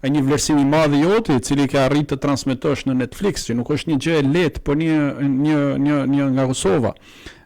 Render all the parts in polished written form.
një vlerësim i madh i joti, i cili ke arrit të transmetosh në Netflix, që nuk është një gjë e lehtë, por një nga Kosova.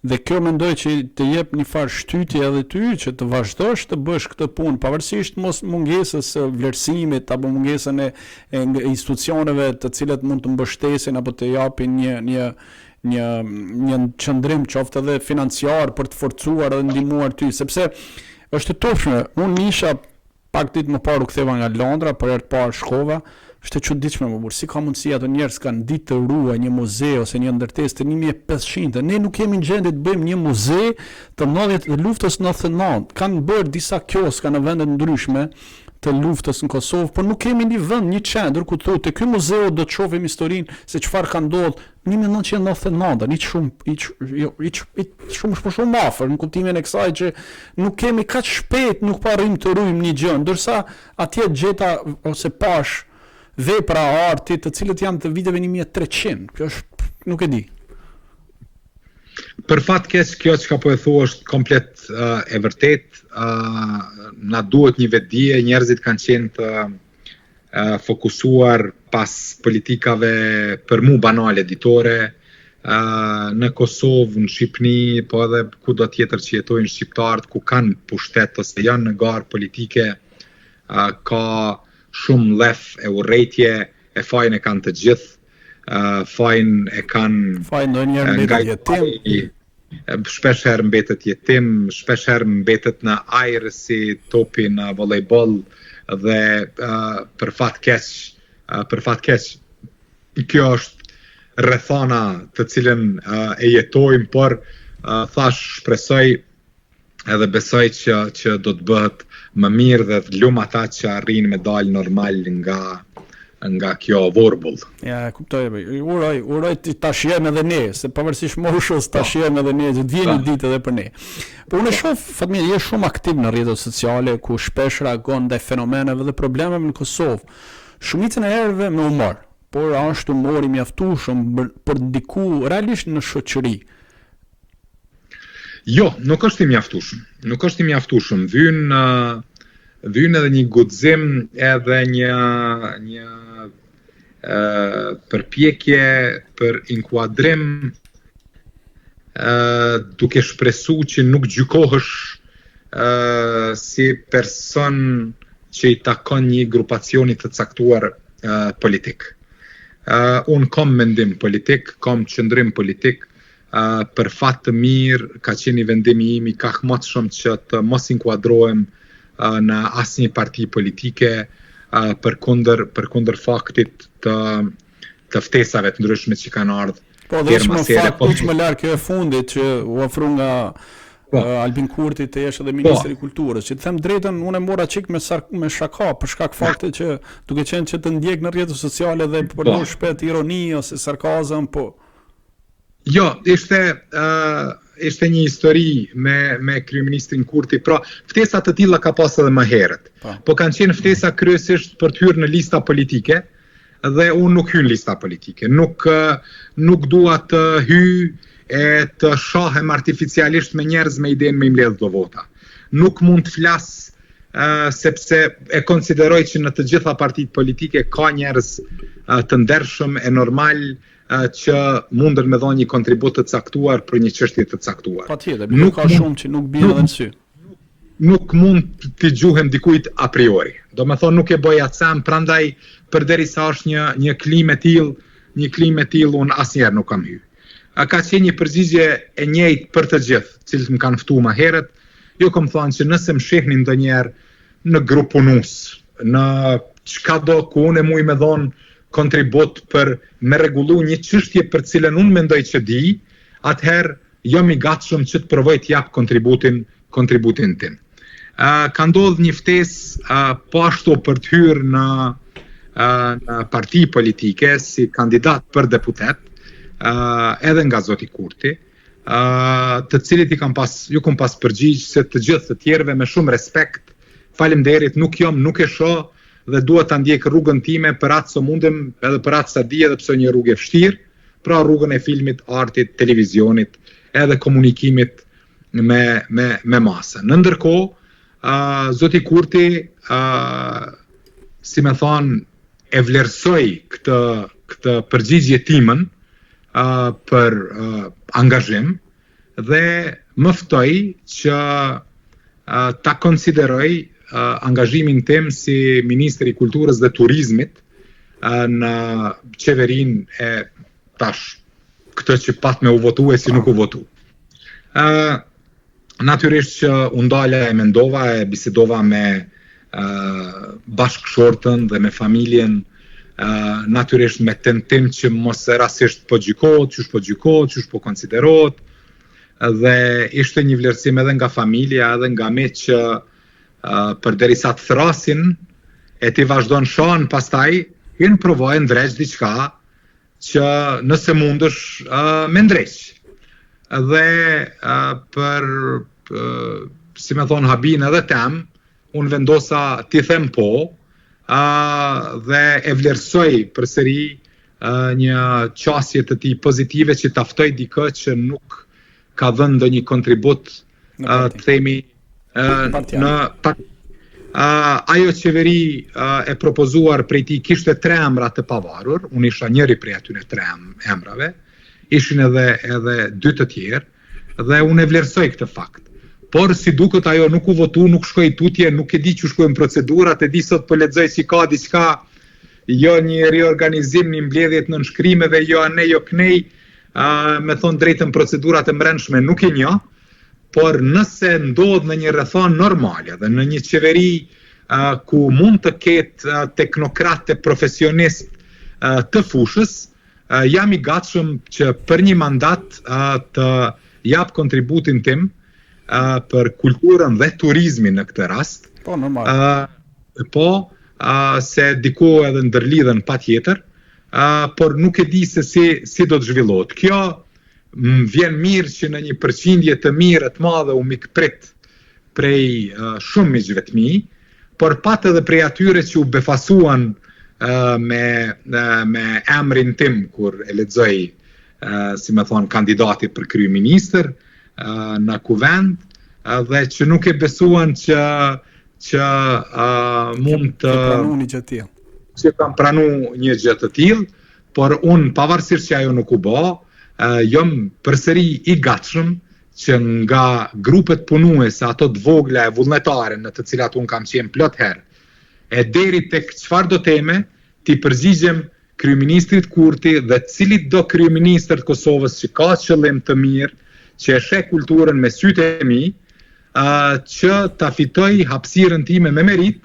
Dhe kjo mendoj që të jep një farë shtytje edhe ty që të vazhdosh të bësh këtë punë, pavarësisht mos mungesës së vlerësimit apo mungesën e institucioneve të cilat mund të mbështesin apo të japin një qëndrim qoftë edhe financiar për të forcuar dhe ndihmuar ty, sepse është e tofshme. Unë isha pak ditë më parë u ktheva nga Londra, për herë të parë shkova. Është e çuditshme më burr, si ka mundësi ato njerëz kanë ditë të ruaj një muze ose një ndërtesë të 1500. Ne nuk kemi në gjendje të bëjmë një muze të luftës 99. Kanë bërë disa kioska në vende të ndryshme të luftës në Kosovë, por nuk kemi një vend, një qendër ku thotë ky muzeu do të shohim historinë se çfarë ka ndodhur 1999, shumë afër, në kuptimin e kësaj që nuk kemi kaq shpejt, nuk pa arrim të ruajmë një gjë, ndërsa atje gjeta ose pash vepra arti të cilët janë të viteve 1300. Kjo është, nuk e di. Për fat keq, kjo që ka po e thua është komplet e vërtet. Na duhet një vetdije, njerëzit kanë qenë të fokusuar pas politikave për mu banale ditore, në Kosovë, në Shqipni, po edhe kudo tjetër që jetojnë shqiptarët ku kanë pushtet ose janë në garë politike, ka shumë lef e urrejtje, e fajin e kanë të gjithë, fajin e kanë nga jetim, shpesh herë mbetet jetim, shpesh herë mbetet në ajër si topi në volejboll dhe për fat keq kjo është rrethana të cilën e jetojmë, por thash shpresoj edhe besoj që do të bëhet më mirë dhe të lum ata që arrin me dal normal nga kjo vorbull. Ja, kuptoj. Uroj ta shijojmë edhe ne, se pavarësisht moshës ta shijojmë edhe ne, që të vjen një ditë edhe për ne. Po unë shoh Fatmir je shumë aktiv në rrjetet sociale ku shpesh reagon ndaj fenomeneve dhe problemeve në Kosovë. Shumicën e herëve me humor, por është humori mjaftueshëm për të ndikuar realisht në shoqëri. Jo, nuk është i mjaftueshëm. Vyn edhe një guxim edhe një përpjekje për inkuadrim, duke shpresu që nuk gjykohesh si person që i takon një grupacioni të caktuar politik. Unë kam mendim politik, kam qëndrim politik, për fat të mirë ka qenë vendimi im i kaq më shumë që të mos inkuadrohem në asnjë parti politike përkundër faktit të ftesave të ndryshme që kanë ardhur. Po dhe është më larg kjo e fundit që u ofru nga Albin Kurti të jesh edhe ministri i kulturës. Që të them drejtën, unë e mora çik me shaka për shkak faktit që duke qenë që të ndjek në rrjetet sociale dhe përdor shpejt ironi ose sarkazëm, po. Jo, ishte një histori me kryeministrin Kurti, pra ftesa të tilla ka pas edhe më herët. Po kanë qenë ftesa kryesisht për të hyrë në lista politike dhe unë nuk hyj në lista politike. Nuk dua të hyj e të shohem artificialisht me njerëz me idenë me mbledh do vota. Nuk mund të flas sepse e konsideroj që në të gjitha partitë politike ka njerëz të ndershëm e normal që mundën me dhënë një kontribut të caktuar për një çështje të caktuar. Patjetër, nuk ka shumë që nuk bien edhe në sy. Nuk mund të gjuhem dikujt a priori. Do me thonë nuk e bëj atsam, prandaj përderisa është një klimë e tillë unë asnjëherë nuk kam hyrë. Ka qenë një përgjigje e njëjtë për të gjithë, cilët më kanë ftuar më herët. Jo kam thënë që nëse më shihni ndonjëherë në grup punus, në çkado ku unë muj me dhon kontribut për me rregullu një çështje për cilën unë mendoj që di, atëherë jam i gatshëm që të provoj të jap kontributin tim. Ka ndodhur një ftesë po ashtu për të hyrë në parti politike si kandidat për deputet, edhe nga zoti Kurti, të cilit ju kam pas përgjigj se të gjithë të tjerëve me shumë respekt, faleminderit, nuk e shoh dhe duhet ta ndjek rrugën time për atë sa mundem, edhe për atë sa di, edhe pse një rrugë e vështirë, pra rrugën e filmit, artit, televizionit, edhe komunikimit me masën. Në ndërkohë, zoti Kurti si me thonë, e vlerësoj këtë përgjigje timën për angazhim dhe më ftoj që ta konsideroj angazhimin tim si Ministri i Kulturës dhe Turizmit në qeverin e tash këtë që pat me u votu e si nuk u votu. Natyrisht që u ndala e mendova e bisedova me bashkëshortën dhe me familjen, natyrisht me tentim që mos e rasisht po gjykot, qysh po konsiderot, dhe ishte një vlerësim edhe nga familja edhe nga me që përderisa të thrasin e ti vazhdon shon pastaj hynë provoj ndreq diçka që nëse mundësh me ndreq. Dhe për si me thonë habin edhe tem, unë vendosa t'i them po dhe e vlerësoj përsëri një qasje të ti pozitive që taftoj dikë që nuk ka dhënë ndonjë kontribut të themi në ajo qeveri e propozuar prej ti kishte 3 emra të pavarur, unë isha njëri prej atyre 3 emrave, ishin edhe 2 të tjerë dhe unë e vlerësoj këtë fakt. Por si duket ajo nuk u votu, nuk shkoi tutje, nuk e di që shkojnë procedurat, e di sot po lexoj që ka diçka, jo një riorganizim, një mbledhjet në nënshkrimeve, jo anej, jo knej, me thonë drejtën procedurat e mbrëmshme nuk e njoh, por nëse ndodh në një rrethon normale dhe në një qeveri ku mund të ketë teknokratë profesionist të fushës, jam i gatshëm që për një mandat të jap kontributin tim për kulturën dhe turizmin në këtë rast. Po, normal. Se diku edhe ndërlidhen patjetër, por nuk e di se si do të zhvillohet. Kjo vjen mirë që në një përqindje të mirë të madhe u mikprit prej shumë miqve të mi, por pat edhe prej atyre që u befasuan me emrin tim kur e lexoj si me thonë kandidati për kryeministër në kuvend dhe që nuk e besuan që mund të që kam pranu një gjë të tillë, por unë pavarësisht që ajo nuk u bë, jam përsëri i gatshëm që nga grupet punuese, ato të vogla e vullnetare në të cilat unë kam qenë plot herë, e deri tek çfarë do teme, ti përgjigjem kryeministrit Kurti dhe cilit do kryeministër të Kosovës që ka qëllim të mirë, që e sheh kulturën me sytë e mi, që ta fitoj hapësirën time me merit,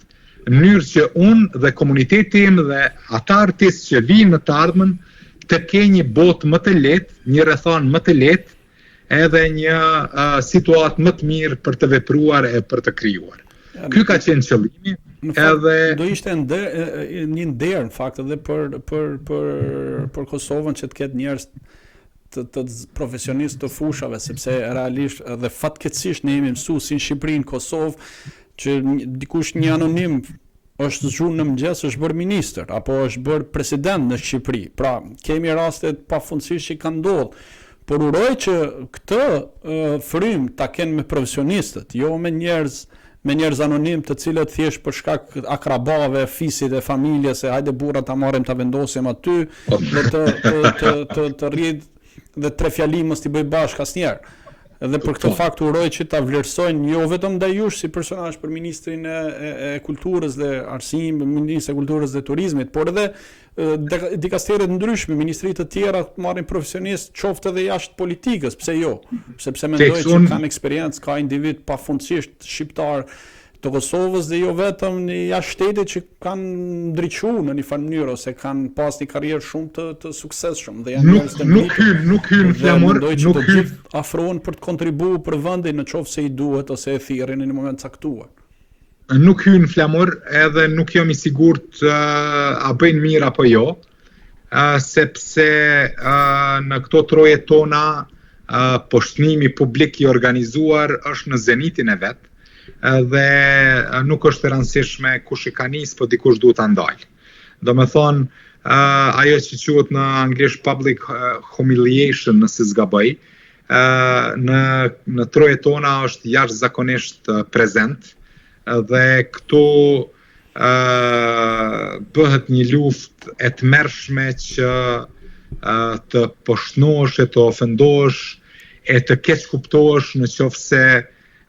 në mënyrë që unë dhe komuniteti im dhe ata artistë që vinë në të ardhmen të kenë një botë më të lehtë, një rrethon më të lehtë, edhe një situatë më të mirë për të vepruar e për të krijuar. Ky ka qenë qëllimi. Do ishte një nder në fakt edhe për Kosovën që të ketë njerëz të profesionistë të fushave, sepse realisht dhe fatkeqësisht ne jemi mësuar si në Shqipëri, në Kosovë, që dikush një anonim është zgjuar në mëngjes, është bërë ministër apo është bërë president në Shqipëri. Pra, kemi raste pafundësisht që kanë ndodhur. Por uroj që këtë frym ta kenë me profesionistët, jo me njerëz anonim të cilët thjesht për shkak akrabave, fisit e familjes, se hajde burra ta marrim ta vendosim aty, dhe të rrit dhe 3 fjali mos t'i bëj bashkë asnjëherë. Dhe për këtë fakt uroj që ta vlerësojnë jo vetëm ndaj jush si personazh për ministrin e kulturës dhe arsimit, ministrin e kulturës dhe turizmit, por edhe dikasteret ndryshme, ministritë të tjera të marrin profesionistë, qoftë edhe jashtë politikës, pse jo? Sepse mendoj që kanë eksperiencë, ka individ pafundësisht shqiptar të Kosovës dhe jo vetëm në jashtë shtetit që kanë ndriçuar në një farë mënyrë ose kanë pas një karrierë shumë të suksesshëm dhe janë njerëz të mirë. Nuk hyn flamur, nuk hyn afrohen për të kontribuar për vendin nëse i duhet ose e thirrin në një moment caktuar. Nuk hyn flamur, edhe nuk jam i sigurt a bëjnë mirë apo jo, sepse në këto troje tona poshtnimi publik i organizuar është në zenitin e vet. Dhe nuk është e rëndësishme kush i ka nis, po dikush duhet ta ndalë. Do me thonë, ajo që quhet në anglisht public humiliation, nëse zgaboj, në troje tona është jashtëzakonisht prezent dhe këtu bëhet një luftë e tmerrshme që të poshnosh, e të ofendosh, e të keq kuptosh në qoftë se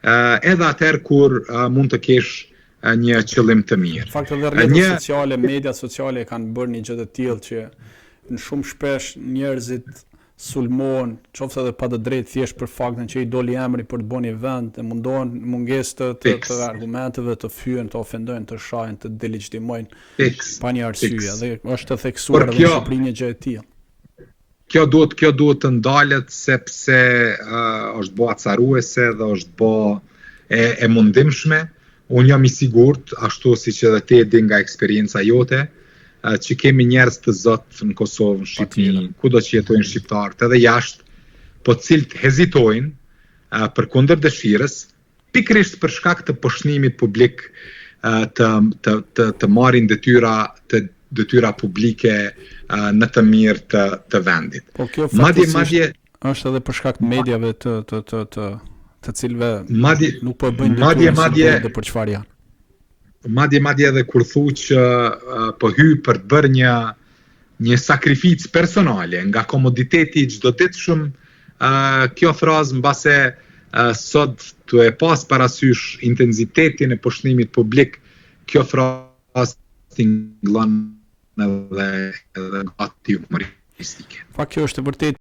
edhe atëherë kur mund të kesh një qëllim të mirë. Në fakt edhe rrjetet sociale, mediat sociale kanë bërë një gjë të tillë që në shumë shpesh njerëzit sulmohen, qoftë edhe pa të drejtë thjesht për faktin që i doli emri për të bënë një vend, e mundohen mungesë të argumenteve, të fyen, të ofendojnë, të shahin, të delegitimojnë pa një arsye. Dhe është të theksuar edhe në Shqipëri një gjë e tillë. Kjo duhet të ndalet sepse është bë acaruese dhe është bë e mundimshme. Unë jam i sigurt, ashtu siç edhe ti e di nga eksperjenca jote, që kemi njerëz të zot në Kosovë, në Shqipëri, kudo që jetojnë shqiptarët edhe jashtë, po cilët hezitojnë përkundër dëshirës, pikërisht për shkak të poshtnimit publik të marrin detyra publike në të mirë të vendit. Po kjo fatkeqësisht është edhe për shkak të mediave të cilëve nuk po bëjnë detyrën dhe për çfarë janë. Madje edhe kur thu që po hy për të bërë një sakrificë personale nga komoditeti çdoditshëm, kjo frazë mbase sot të e pas parasysh intensitetin e poshtnimit publik, kjo frazë tingëllon edhe gati humoristike. Kjo është e vërtetë